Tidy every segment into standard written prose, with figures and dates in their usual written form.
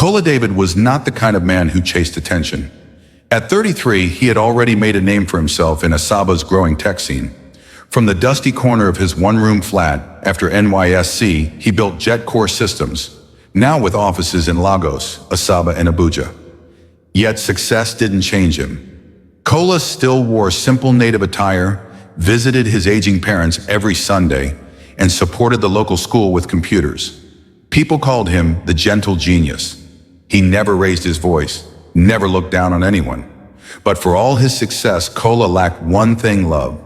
Kola David was not the kind of man who chased attention. At 33, he had already made a name for himself in Asaba's growing tech scene. From the dusty corner of his one-room flat after NYSC, he built Jet Core Systems, now with offices in Lagos, Asaba, and Abuja. Yet success didn't change him. Kola still wore simple native attire, visited his aging parents every Sunday, and supported the local school with computers. People called him the gentle genius. He never raised his voice, never looked down on anyone. But for all his success, Kola lacked one thing: love.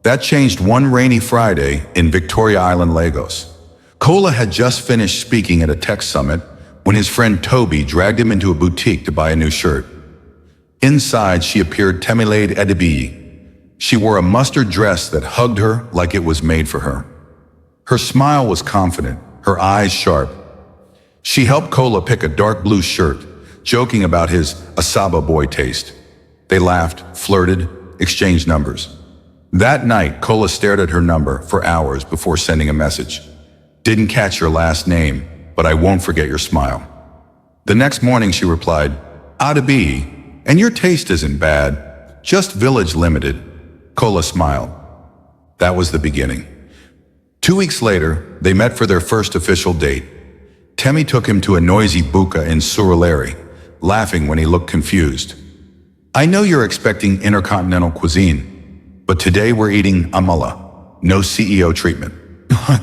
That changed one rainy Friday in Victoria Island, Lagos. Kola had just finished speaking at a tech summit when his friend Toby dragged him into a boutique to buy a new shirt. Inside, she appeared Temmy Adesuwa. She wore a mustard dress that hugged her like it was made for her. Her smile was confident, her eyes sharp. She helped Kola pick a dark blue shirt, joking about his Asaba boy taste. They laughed, flirted, exchanged numbers. That night, Kola stared at her number for hours before sending a message. "Didn't catch your last name, but I won't forget your smile." The next morning she replied, "Adesuwa, and your taste isn't bad, just village limited." Kola smiled. That was the beginning. 2 weeks later, they met for their first official date. Temmy took him to a noisy buka in Surulere, laughing when he looked confused. "I know you're expecting intercontinental cuisine, but today we're eating amala, no CEO treatment."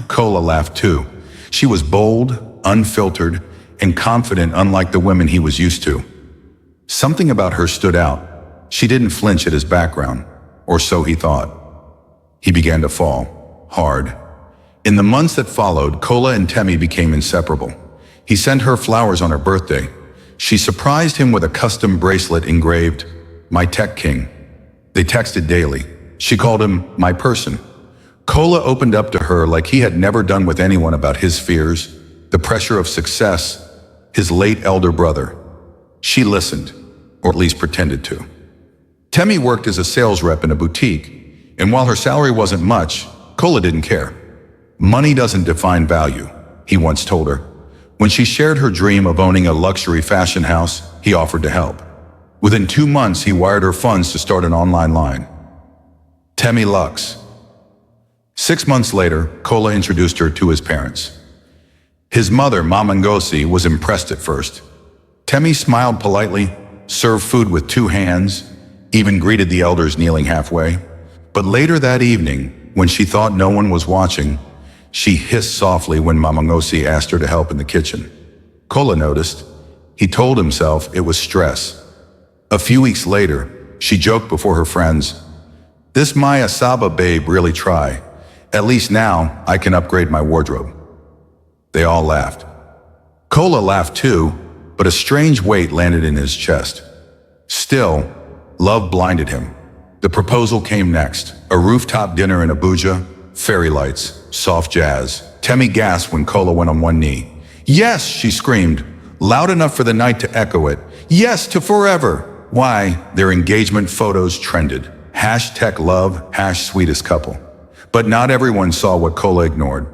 Kola laughed too. She was bold, unfiltered, and confident, unlike the women he was used to. Something about her stood out. She didn't flinch at his background, or so he thought. He began to fall, hard. In the months that followed, Kola and Temmy became inseparable. He sent her flowers on her birthday. She surprised him with a custom bracelet engraved, "My Tech King." They texted daily. She called him "my person." Kola opened up to her like he had never done with anyone about his fears, the pressure of success, his late elder brother. She listened, or at least pretended to. Temmy worked as a sales rep in a boutique, and while her salary wasn't much, Kola didn't care. "Money doesn't define value," he once told her. When she shared her dream of owning a luxury fashion house, he offered to help. Within 2 months, he wired her funds to start an online line. Temmy Lux. 6 months later, Kola introduced her to his parents. His mother, Mama Ngozi, was impressed at first. Temmy smiled politely, served food with 2 hands, even greeted the elders kneeling halfway. But later that evening, when she thought no one was watching, she hissed softly when Mama Ngozi asked her to help in the kitchen. Kola noticed. He told himself it was stress. A few weeks later, she joked before her friends, "This my Asaba babe really try. At least now I can upgrade my wardrobe." They all laughed. Kola laughed too, but a strange weight landed in his chest. Still, love blinded him. The proposal came next, a rooftop dinner in Abuja, fairy lights, soft jazz. Temmy gasped when Kola went on one knee. "Yes," she screamed, loud enough for the night to echo it. "Yes to forever." Why, their engagement photos trended. #love, #sweetest couple. But not everyone saw what Kola ignored.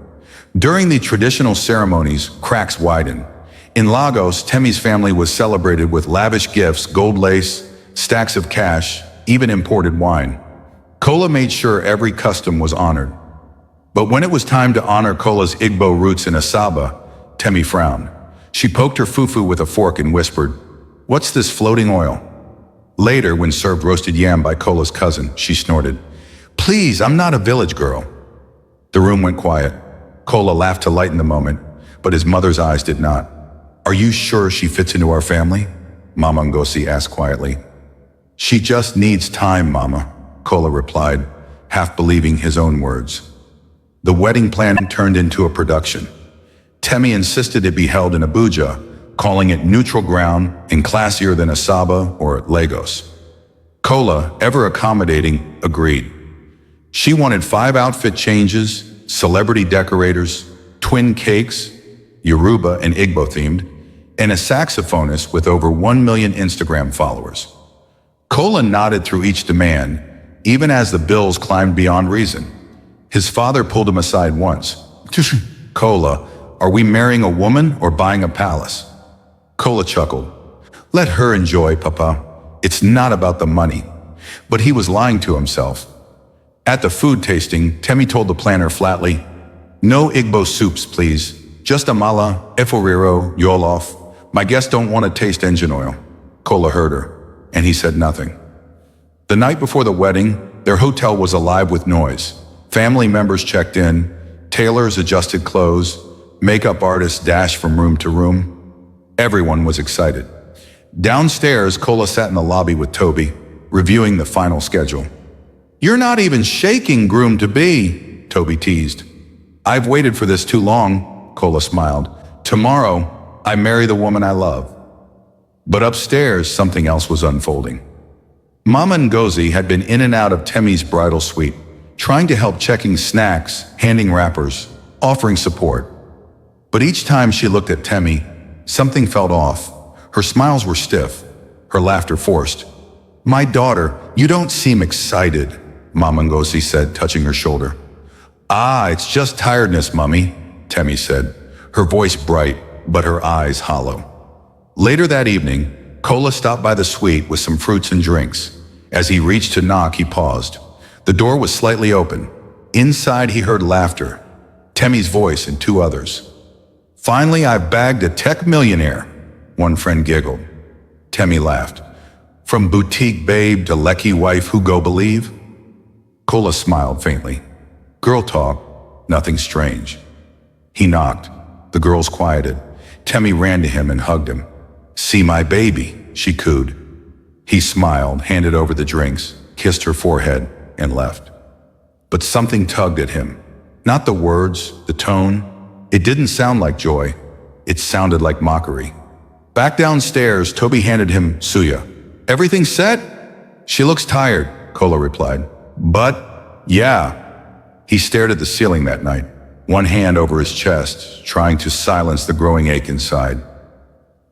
During the traditional ceremonies, cracks widened. In Lagos, Temmy's family was celebrated with lavish gifts, gold lace, stacks of cash, even imported wine. Kola made sure every custom was honored. But when it was time to honor Kola's Igbo roots in Asaba, Temmy frowned. She poked her fufu with a fork and whispered, "What's this floating oil?" Later, when served roasted yam by Kola's cousin, she snorted, "Please, I'm not a village girl." The room went quiet. Kola laughed to lighten the moment, but his mother's eyes did not. "Are you sure she fits into our family?" Mama Ngozi asked quietly. "She just needs time, Mama," Kola replied, half believing his own words. The wedding plan turned into a production. Temmy insisted it be held in Abuja, calling it neutral ground and classier than Asaba or Lagos. Kola, ever accommodating, agreed. She wanted 5 outfit changes, celebrity decorators, twin cakes, Yoruba and Igbo themed, and a saxophonist with over 1 million Instagram followers. Kola nodded through each demand, even as the bills climbed beyond reason. His father pulled him aside once. "Kola, are we marrying a woman or buying a palace?" Kola chuckled. Let her enjoy, Papa. It's not about the money. But he was lying to himself. At the food tasting, Temmy told the planner flatly, no Igbo soups, please. Just amala, eforiro, yolof. My guests don't want to taste engine oil. Kola heard her, and he said nothing. The night before the wedding, their hotel was alive with noise. Family members checked in, tailors adjusted clothes, makeup artists dashed from room to room. Everyone was excited. Downstairs, Kola sat in the lobby with Toby, reviewing the final schedule. You're not even shaking, groom-to-be, Toby teased. I've waited for this too long, Kola smiled. Tomorrow, I marry the woman I love. But upstairs, something else was unfolding. Mama Ngozi had been in and out of Temmy's bridal suite, trying to help checking snacks, handing wrappers, offering support. But each time she looked at Temmy, something felt off. Her smiles were stiff, her laughter forced. My daughter, you don't seem excited, Mama Ngozi said, touching her shoulder. Ah, it's just tiredness, Mummy, Temmy said, her voice bright, but her eyes hollow. Later that evening, Kola stopped by the suite with some fruits and drinks. As he reached to knock, he paused. The door was slightly open. Inside, he heard laughter, Temmy's voice and two others. Finally, I bagged a tech millionaire, one friend giggled. Temmy laughed. From boutique babe to lecky wife who go believe? Kola smiled faintly. Girl talk, nothing strange. He knocked. The girls quieted. Temmy ran to him and hugged him. See my baby, she cooed. He smiled, handed over the drinks, kissed her forehead, and left. But something tugged at him. Not the words, the tone. It didn't sound like joy. It sounded like mockery. Back downstairs, Toby handed him suya. Everything set? She looks tired, Kola replied. But, yeah. He stared at the ceiling that night, one hand over his chest, trying to silence the growing ache inside.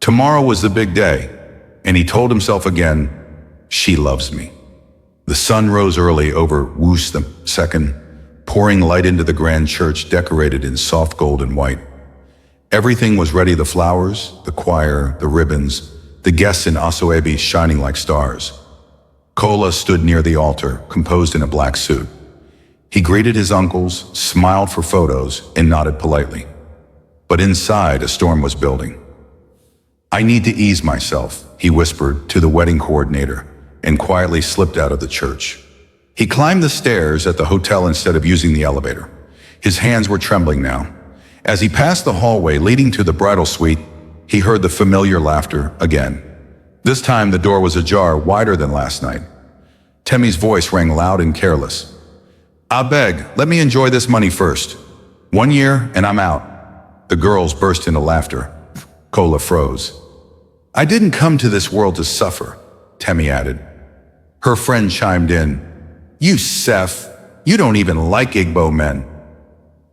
Tomorrow was the big day, and he told himself again, she loves me. The sun rose early over Woosh the second, pouring light into the grand church decorated in soft gold and white. Everything was ready, the flowers, the choir, the ribbons, the guests in asoebi shining like stars. Kola stood near the altar, composed in a black suit. He greeted his uncles, smiled for photos, and nodded politely. But inside, a storm was building. I need to ease myself, he whispered to the wedding coordinator, and quietly slipped out of the church. He climbed the stairs at the hotel instead of using the elevator. His hands were trembling now. As he passed the hallway leading to the bridal suite, he heard the familiar laughter again. This time the door was ajar, wider than last night. Temmy's voice rang loud and careless. I beg, let me enjoy this money first. 1 year and I'm out. The girls burst into laughter. Kola froze. I didn't come to this world to suffer, Temmy added. Her friend chimed in. You Seth, you don't even like Igbo men.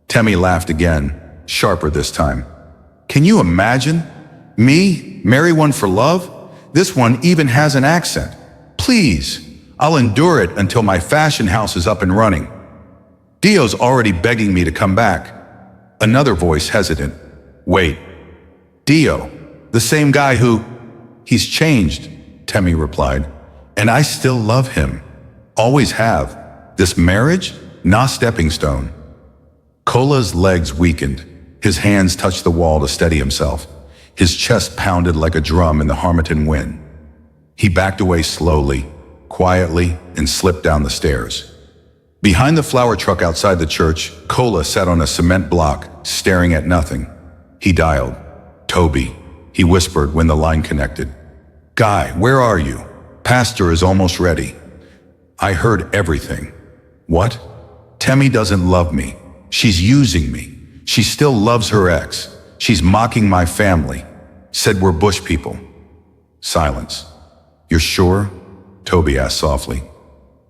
Temmy laughed again, sharper this time. Can you imagine? Me, marry one for love? This one even has an accent. Please, I'll endure it until my fashion house is up and running. Dio's already begging me to come back. Another voice hesitant. Wait, Dio, the same guy who... He's changed, Temmy replied. And I still love him. Always have. This marriage? Not stepping stone. Kola's legs weakened. His hands touched the wall to steady himself. His chest pounded like a drum in the Harmattan wind. He backed away slowly, quietly, and slipped down the stairs. Behind the flower truck outside the church, Kola sat on a cement block, staring at nothing. He dialed. Toby, he whispered when the line connected. Guy, where are you? Pastor is almost ready. I heard everything. What? Temmy doesn't love me. She's using me. She still loves her ex. She's mocking my family. Said we're bush people. Silence. You're sure? Toby asked softly.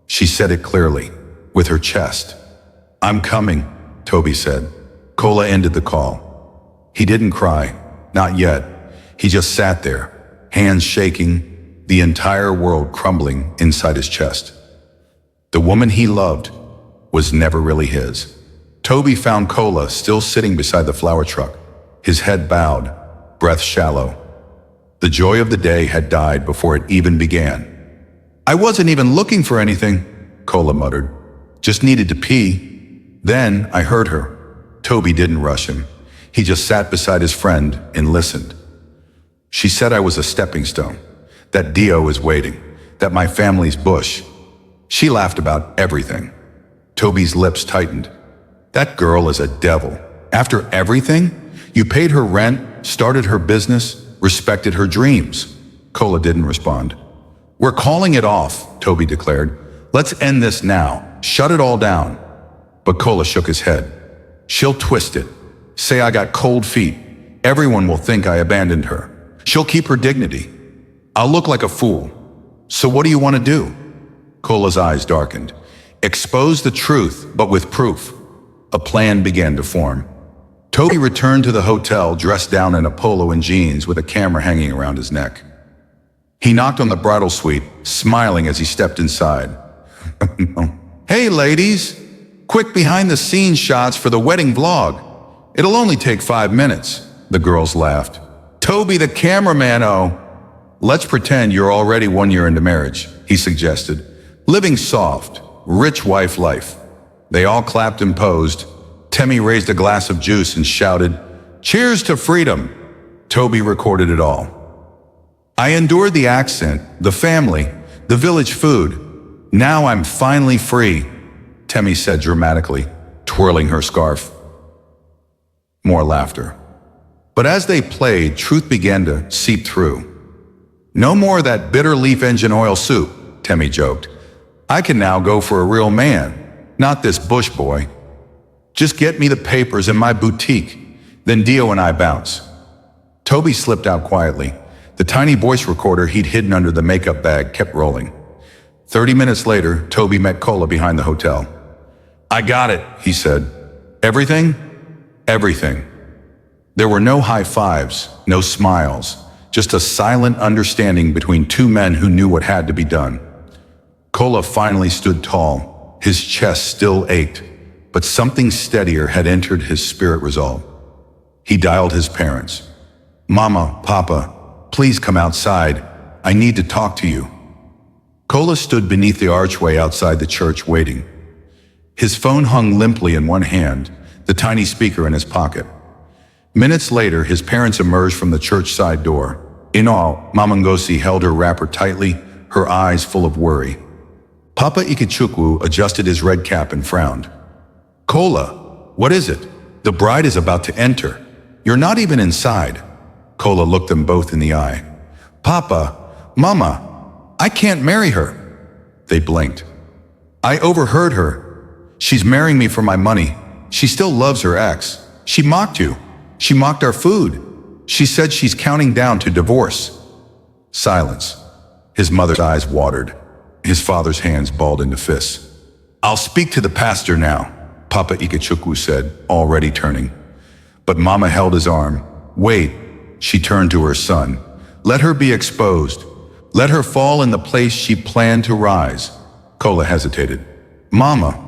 She said it clearly, with her chest. I'm coming, Toby said. Kola ended the call. He didn't cry, not yet. He just sat there, hands shaking, the entire world crumbling inside his chest. The woman he loved was never really his. Toby found Kola still sitting beside the flower truck, his head bowed, breath shallow. The joy of the day had died before it even began. "I wasn't even looking for anything," Kola muttered. "Just needed to pee." Then I heard her. Toby didn't rush him. He just sat beside his friend and listened. "She said I was a stepping stone, that Dio is waiting, that my family's bush. She laughed about everything." Toby's lips tightened. "That girl is a devil. After everything? You paid her rent, started her business, respected her dreams." Kola didn't respond. "We're calling it off," Toby declared. "Let's end this now. Shut it all down." But Kola shook his head. "She'll twist it. Say I got cold feet. Everyone will think I abandoned her. She'll keep her dignity. I'll look like a fool. So what do you want to do?" Kola's eyes darkened. "Expose the truth, but with proof." A plan began to form. Toby returned to the hotel dressed down in a polo and jeans with a camera hanging around his neck. He knocked on the bridal suite, smiling as he stepped inside. "Hey ladies, quick behind-the-scenes shots for the wedding vlog. It'll only take 5 minutes." The girls laughed. "Toby the cameraman, oh." "Let's pretend you're already 1 year into marriage," he suggested. "Living soft, rich wife life." They all clapped and posed. Temmy raised a glass of juice and shouted, "Cheers to freedom." Toby recorded it all. "I endured the accent, the family, the village food. Now I'm finally free," Temmy said dramatically, twirling her scarf. More laughter. But as they played, truth began to seep through. "No more of that bitter leaf engine oil soup," Temmy joked. "I can now go for a real man, not this bush boy. Just get me the papers in my boutique, then Dio and I bounce." Toby slipped out quietly. The tiny voice recorder he'd hidden under the makeup bag kept rolling. 30 minutes later, Toby met Kola behind the hotel. "I got it," he said. "Everything?" "Everything." There were no high fives, no smiles, just a silent understanding between two men who knew what had to be done. Kola finally stood tall. His chest still ached, but something steadier had entered his spirit resolve. He dialed his parents. "Mama, Papa, please come outside. I need to talk to you." Kola stood beneath the archway outside the church waiting. His phone hung limply in one hand, the tiny speaker in his pocket. Minutes later, his parents emerged from the church side door. In awe, Mama Ngozi held her wrapper tightly, her eyes full of worry. Papa Ikechukwu adjusted his red cap and frowned. "Kola, what is it? The bride is about to enter. You're not even inside." Kola looked them both in the eye. "Papa, Mama, I can't marry her." They blinked. "I overheard her. She's marrying me for my money. She still loves her ex. She mocked you. She mocked our food. She said she's counting down to divorce." Silence. His mother's eyes watered. His father's hands balled into fists. "I'll speak to the pastor now," Papa Ikechukwu said, already turning. But Mama held his arm. "Wait," she turned to her son. "Let her be exposed. Let her fall in the place she planned to rise." Kola hesitated. "Mama,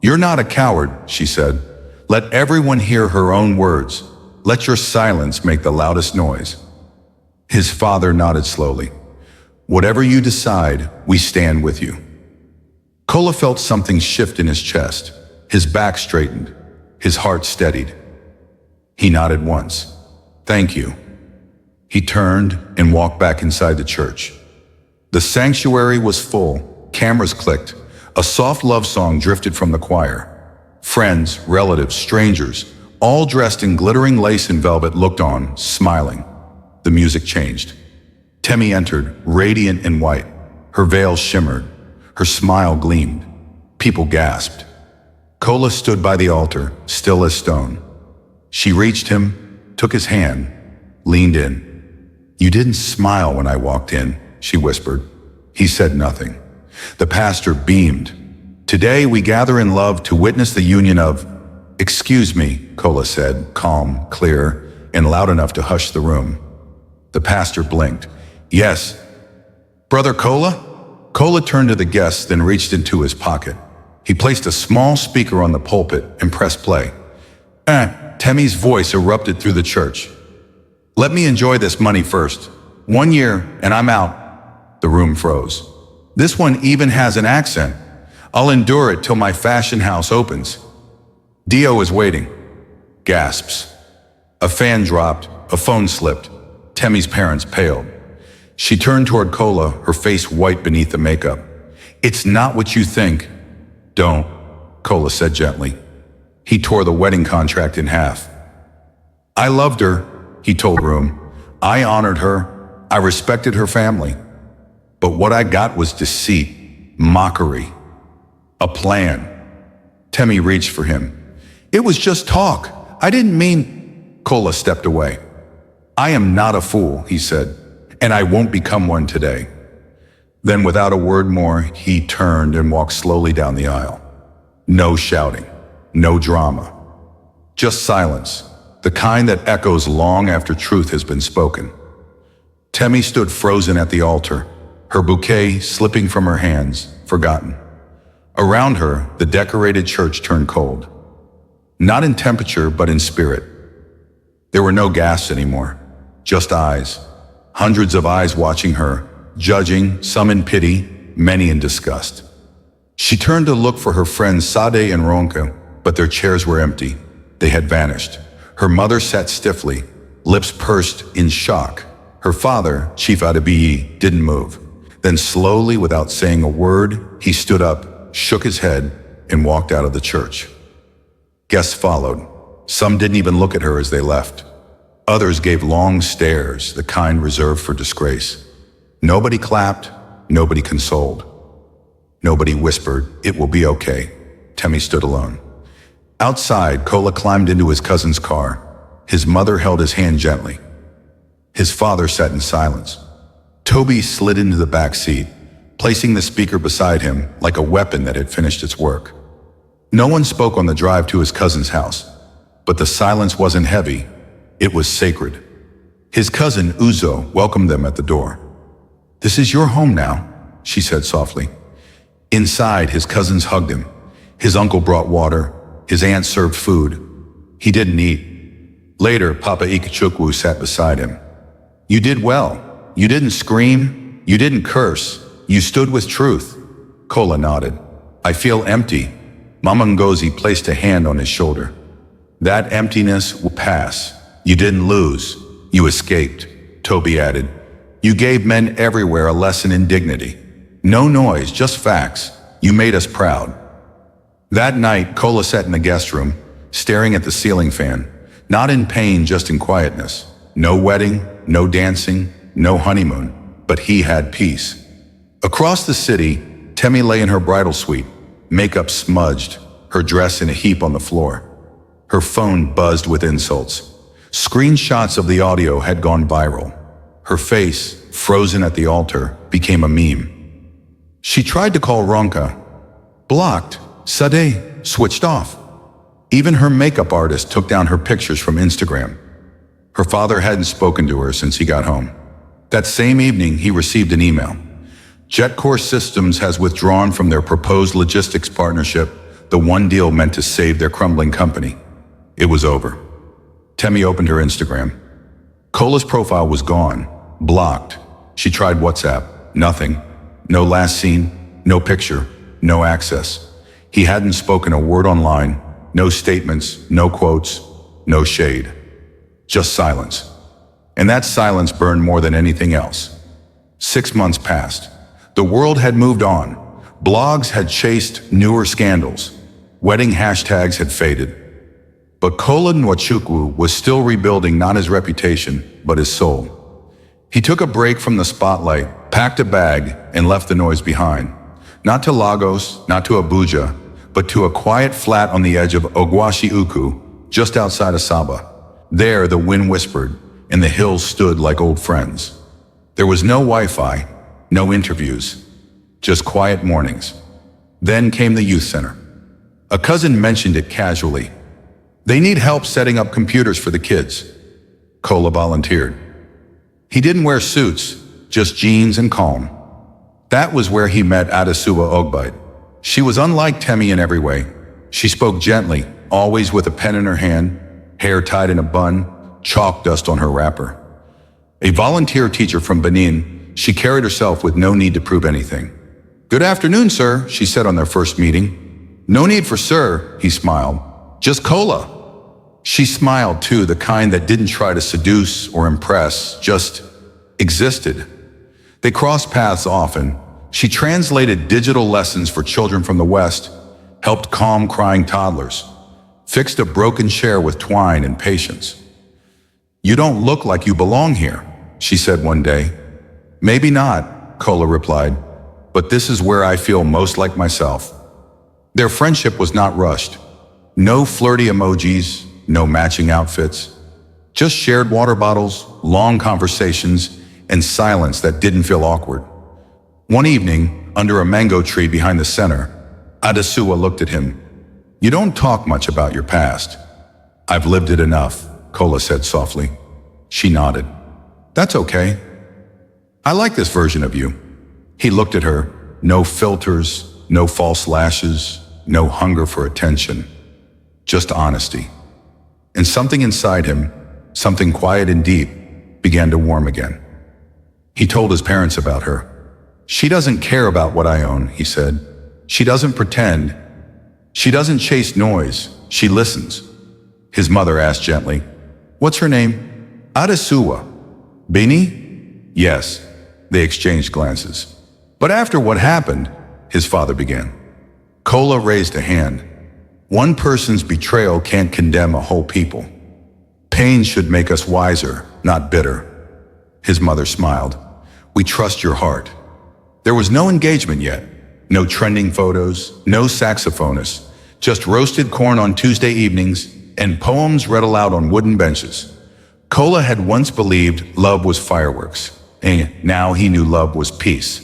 you're not a coward," she said. "Let everyone hear her own words. Let your silence make the loudest noise." His father nodded slowly. "Whatever you decide, we stand with you." Kola felt something shift in his chest. His back straightened. His heart steadied. He nodded once. "Thank you." He turned and walked back inside the church. The sanctuary was full. Cameras clicked. A soft love song drifted from the choir. Friends, relatives, strangers, all dressed in glittering lace and velvet looked on, smiling. The music changed. Temmy entered, radiant in white. Her veil shimmered. Her smile gleamed. People gasped. Kola stood by the altar, still as stone. She reached him, took his hand, leaned in. "You didn't smile when I walked in," she whispered. He said nothing. The pastor beamed. "Today we gather in love to witness the union of—" "Excuse me," Kola said, calm, clear, and loud enough to hush the room. The pastor blinked. "Yes." "Brother Kola?" Kola turned to the guests, then reached into his pocket. He placed a small speaker on the pulpit and pressed play. Temmy's voice erupted through the church. "Let me enjoy this money first. 1 year and I'm out. The room froze. This one even has an accent. I'll endure it till my fashion house opens. Dio is waiting. Gasps. A fan dropped, a phone slipped. Temmy's parents paled. She turned toward Kola, her face white beneath the makeup. It's not what you think. Don't, Kola said gently. He tore the wedding contract in half. I loved her, he told the room. I honored her. I respected her family. But what I got was deceit, mockery, a plan. Temmy reached for him. It was just talk. I didn't mean... Kola stepped away. I am not a fool, he said, and I won't become one today. Then without a word more, he turned and walked slowly down the aisle. No shouting, no drama. Just silence, the kind that echoes long after truth has been spoken. Temmy stood frozen at the altar, her bouquet slipping from her hands, forgotten. Around her, the decorated church turned cold. Not in temperature, but in spirit. There were no gasps anymore, just eyes. Hundreds of eyes watching her, judging, some in pity, many in disgust. She turned to look for her friends Sade and Ronka, but their chairs were empty. They had vanished. Her mother sat stiffly, lips pursed in shock. Her father, Chief Adebiyi, didn't move. Then slowly, without saying a word, he stood up, shook his head, and walked out of the church. Guests followed. Some didn't even look at her as they left. Others gave long stares, the kind reserved for disgrace. Nobody clapped, nobody consoled. Nobody whispered, "It will be okay." Temmy stood alone. Outside, Kola climbed into his cousin's car. His mother held his hand gently. His father sat in silence. Toby slid into the back seat, placing the speaker beside him like a weapon that had finished its work. No one spoke on the drive to his cousin's house, but the silence wasn't heavy, it was sacred. His cousin, Uzo, welcomed them at the door. "This is your home now," she said softly. Inside, his cousins hugged him. His uncle brought water, his aunt served food. He didn't eat. Later, Papa Ikechukwu sat beside him. "You did well. You didn't scream. You didn't curse. You stood with truth." Kola nodded. "I feel empty." Mama Ngozi placed a hand on his shoulder. "That emptiness will pass. You didn't lose. You escaped," Toby added. "You gave men everywhere a lesson in dignity. No noise, just facts. You made us proud." That night, Kola sat in the guest room, staring at the ceiling fan, not in pain, just in quietness. No wedding, no dancing, no honeymoon, but he had peace. Across the city, Temmy lay in her bridal suite, makeup smudged, her dress in a heap on the floor. Her phone buzzed with insults. Screenshots of the audio had gone viral. Her face, frozen at the altar, became a meme. She tried to call Ronka. Blocked. Sade switched off. Even her makeup artist took down her pictures from Instagram. Her father hadn't spoken to her since he got home. That same evening, he received an email. JetCore Systems has withdrawn from their proposed logistics partnership, the one deal meant to save their crumbling company. It was over. Temmy opened her Instagram. Kola's profile was gone, blocked. She tried WhatsApp. Nothing. No last seen, no picture, no access. He hadn't spoken a word online, no statements, no quotes, no shade. Just silence. And that silence burned more than anything else. 6 months passed. The world had moved on. Blogs had chased newer scandals. Wedding hashtags had faded. But Kola Nwachukwu was still rebuilding not his reputation, but his soul. He took a break from the spotlight, packed a bag, and left the noise behind. Not to Lagos, not to Abuja, but to a quiet flat on the edge of Ogwashi-Uku, just outside Asaba. There, the wind whispered, and the hills stood like old friends. There was no Wi-Fi, no interviews, just quiet mornings. Then came the youth center. A cousin mentioned it casually. "They need help setting up computers for the kids." Kola volunteered. He didn't wear suits, just jeans and calm. That was where he met Adesuwa Ogbite. She was unlike Temmy in every way. She spoke gently, always with a pen in her hand, hair tied in a bun, chalk dust on her wrapper. A volunteer teacher from Benin, she carried herself with no need to prove anything. "Good afternoon, sir," she said on their first meeting. "No need for sir," he smiled. "Just Kola." She smiled too, the kind that didn't try to seduce or impress, just existed. They crossed paths often. She translated digital lessons for children from the West, helped calm crying toddlers, fixed a broken chair with twine and patience. "You don't look like you belong here," she said one day. "Maybe not," Kola replied, "but this is where I feel most like myself." Their friendship was not rushed. No flirty emojis, no matching outfits. Just shared water bottles, long conversations, and silence that didn't feel awkward. One evening, under a mango tree behind the center, Adesuwa looked at him. "You don't talk much about your past." "I've lived it enough," Kola said softly. She nodded. "That's okay. I like this version of you." He looked at her. No filters, no false lashes, no hunger for attention. Just honesty. And something inside him, something quiet and deep, began to warm again. He told his parents about her. "She doesn't care about what I own," he said. "She doesn't pretend. She doesn't chase noise. She listens." His mother asked gently, "What's her name?" "Adesuwa." "Bini?" "Yes." They exchanged glances. "But after what happened," his father began. Kola raised a hand. "One person's betrayal can't condemn a whole people. Pain should make us wiser, not bitter." His mother smiled. "We trust your heart." There was no engagement yet. No trending photos, no saxophonist, just roasted corn on Tuesday evenings and poems read aloud on wooden benches. Kola had once believed love was fireworks, and now he knew love was peace.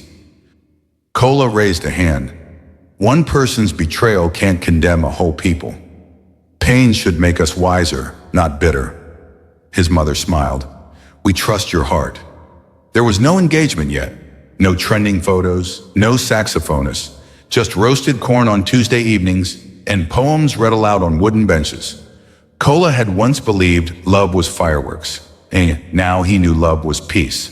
Kola raised a hand. "One person's betrayal can't condemn a whole people. Pain should make us wiser, not bitter." His mother smiled. "We trust your heart." There was no engagement yet. No trending photos, no saxophonist, just roasted corn on Tuesday evenings and poems read aloud on wooden benches. Kola had once believed love was fireworks, and now he knew love was peace.